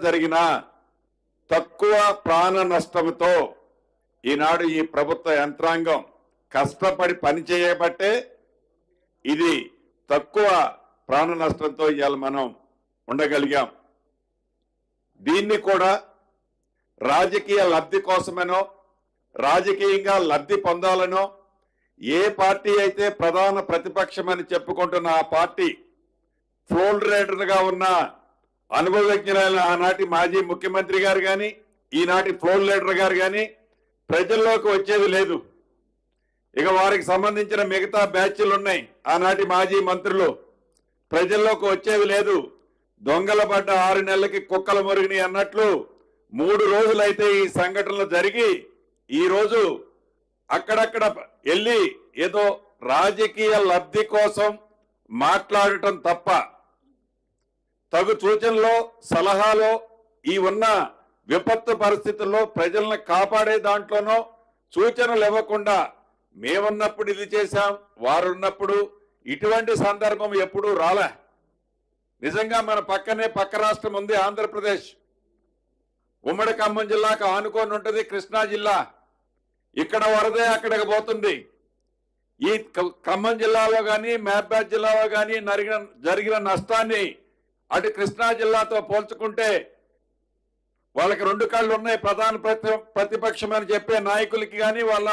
జరిగిన తక్కువ ప్రాణ నష్టంతో ఈనాడు ఈ ప్రభుత్వ యంత్రాంగం కష్టపడి పనిచేయబట్టే ఇది తక్కువ ప్రాణ నష్టంతో ఇవాళ మనం ఉండగలిగాం. దీన్ని కూడా రాజకీయ లబ్ధి కోసమనో రాజకీయంగా లబ్ధి పొందాలనో ఏ పార్టీ అయితే ప్రధాన ప్రతిపక్షమని చెప్పుకుంటున్న ఆ పార్టీ ఫ్లోర్ లీడర్గా ఉన్న అనుభవజ్ఞులైన ఆనాటి మాజీ ముఖ్యమంత్రి గారు కానీ ఈనాటి ఫ్లోర్ లీడర్ గారు కానీ ప్రజల్లోకి వచ్చేది లేదు. ఇక వారికి సంబంధించిన మిగతా బ్యాచ్లు ఉన్నాయి. ఆనాటి మాజీ మంత్రులు ప్రజల్లోకి వచ్చేవి లేదు. దొంగల పడ్డ 6 నెలలకి కుక్కల మురిగిని అన్నట్లు 3 రోజులైతే ఈ సంఘటనలు జరిగి ఈ రోజు అక్కడక్కడ వెళ్ళి ఏదో రాజకీయ లబ్ధి కోసం మాట్లాడటం తప్ప తగు సూచనలో సలహాలో ఈ ఉన్న విపత్తు పరిస్థితుల్లో ప్రజలను కాపాడే దాంట్లోనో సూచనలు ఇవ్వకుండా మేమున్నప్పుడు ఇది చేశాం, వారున్నప్పుడు ఇటువంటి సందర్భం ఎప్పుడూ రాలే. నిజంగా మన పక్క రాష్ట్రం ఉంది ఆంధ్రప్రదేశ్. ఉమ్మడి ఖమ్మం జిల్లాకు ఆనుకొని ఉంటుంది కృష్ణా జిల్లా. ఇక్కడ వరదే అక్కడికి పోతుంది. ఈ ఖమ్మం జిల్లాలో కానీ మహబూబాబాద్ జిల్లాలో కానీ జరిగిన నష్టాన్ని అటు కృష్ణా జిల్లాతో పోల్చుకుంటే వాళ్ళకి 2 కళ్ళు ఉన్నాయి. ప్రధాన ప్రతిపక్షం అని చెప్పే నాయకులకి కానీ వాళ్ళ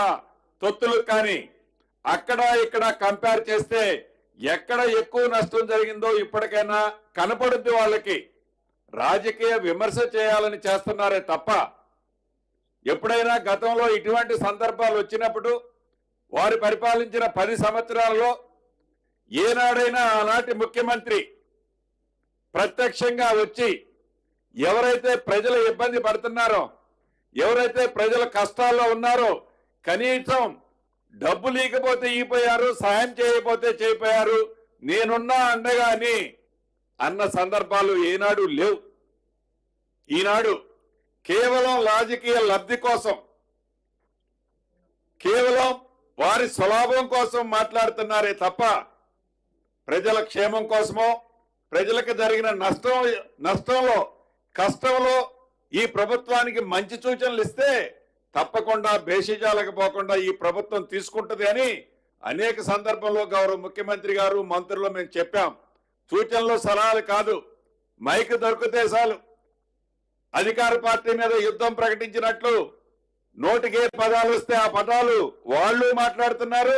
తొత్తులకు కానీ అక్కడ ఇక్కడ కంపేర్ చేస్తే ఎక్కడ ఎక్కువ నష్టం జరిగిందో ఇప్పటికైనా కనపడుద్ది. వాళ్ళకి రాజకీయ విమర్శ చేయాలని చేస్తున్నారే తప్ప ఎప్పుడైనా గతంలో ఇటువంటి సందర్భాలు వచ్చినప్పుడు వారు పరిపాలించిన 10 సంవత్సరాలలో ఏనాడైనా ఆనాటి ముఖ్యమంత్రి ప్రత్యక్షంగా వచ్చి ఎవరైతే ప్రజలు ఇబ్బంది పడుతున్నారో ఎవరైతే ప్రజల కష్టాల్లో ఉన్నారో కనీసం డబ్బు లేకపోతే ఈపోయారు, సాయం చేయకపోతే చేయిపోయారు, నేనున్నా అండగా అని అన్న సందర్భాలు ఏనాడు లేవు. ఈనాడు కేవలం రాజకీయ లబ్ధి కోసం కేవలం వారి స్వలాభం కోసం మాట్లాడుతున్నారే తప్ప ప్రజల క్షేమం కోసమో ప్రజలకు జరిగిన నష్టంలో కష్టంలో ఈ ప్రభుత్వానికి మంచి సూచనలు ఇస్తే తప్పకుండా బేషిజాలకు పోకుండా ఈ ప్రభుత్వం తీసుకుంటుంది అని అనేక సందర్భంలో గౌరవ ముఖ్యమంత్రి గారు మంత్రులు మేము చెప్పాం. సూచనలు సలహాలు కాదు, మైక్ దొరికితే చాలు అధికార పార్టీ మీద యుద్ధం ప్రకటించినట్లు నోటికి ఏ పదాలు వస్తే ఆ పదాలు వాళ్ళు మాట్లాడుతున్నారు.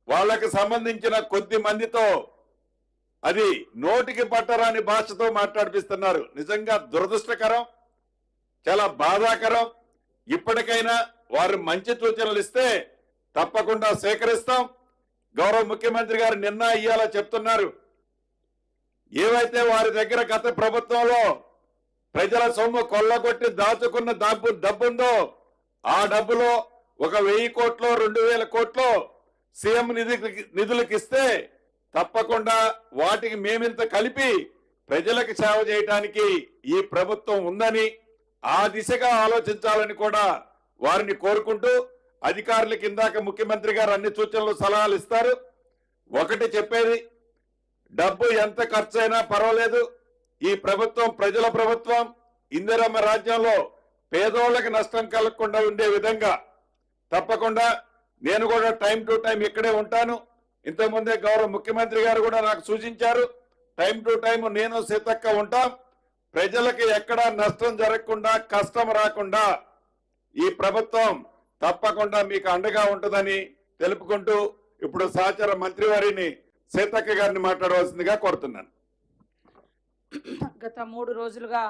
వాళ్ళకి సంబంధించిన కొద్ది మందితో అది నోటికి పట్టరాని భాషతో మాట్లాడిపిస్తున్నారు. నిజంగా దురదృష్టకరం, చాలా బాధాకరం. ఇప్పటికైనా వారు మంచి సూచనలు ఇస్తే తప్పకుండా సేకరిస్తాం. గౌరవ ముఖ్యమంత్రి గారు నిన్న ఇయ్యాల చెప్తున్నారు, ఏవైతే వారి దగ్గర గత ప్రభుత్వంలో ప్రజల సొమ్ము కొల్లగొట్టి దాచుకున్న డబ్బుందో ఆ డబ్బులో 1000 కోట్లు 2000 కోట్లు సీఎం నిధులకు ఇస్తే తప్పకుండా వాటికి మేమింత కలిపి ప్రజలకు సేవ చేయడానికి ఈ ప్రభుత్వం ఉందని ఆ దిశగా ఆలోచించాలని కూడా వారిని కోరుకుంటూ అధికారులకు ఇందాక ముఖ్యమంత్రి గారు అన్ని సూచనలు సలహాలు ఇస్తారు. ఒకటి చెప్పేది, డబ్బు ఎంత ఖర్చైనా పర్వాలేదు, ఈ ప్రభుత్వం ప్రజల ప్రభుత్వం. ఇందిరమ్మ రాజ్యంలో పేదోళ్లకు నష్టం కలగకుండా ఉండే విధంగా తప్పకుండా నేను కూడా టైం టు టైం ఇక్కడే ఉంటాను. ఇంతకుముందే గౌరవ ముఖ్యమంత్రి గారు కూడా నాకు సూచించారు, టైం టు టైం నేను సీతక్క ఉంటాం. ప్రజలకు ఎక్కడా నష్టం జరగకుండా కష్టం రాకుండా ఈ ప్రభుత్వం తప్పకుండా మీకు అండగా ఉంటుందని తెలుపుకుంటూ ఇప్పుడు సహచర మంత్రివారిని సీతక్క గారిని మాట్లాడవలసిందిగా కోరుతున్నాను. గత 3 రోజులుగా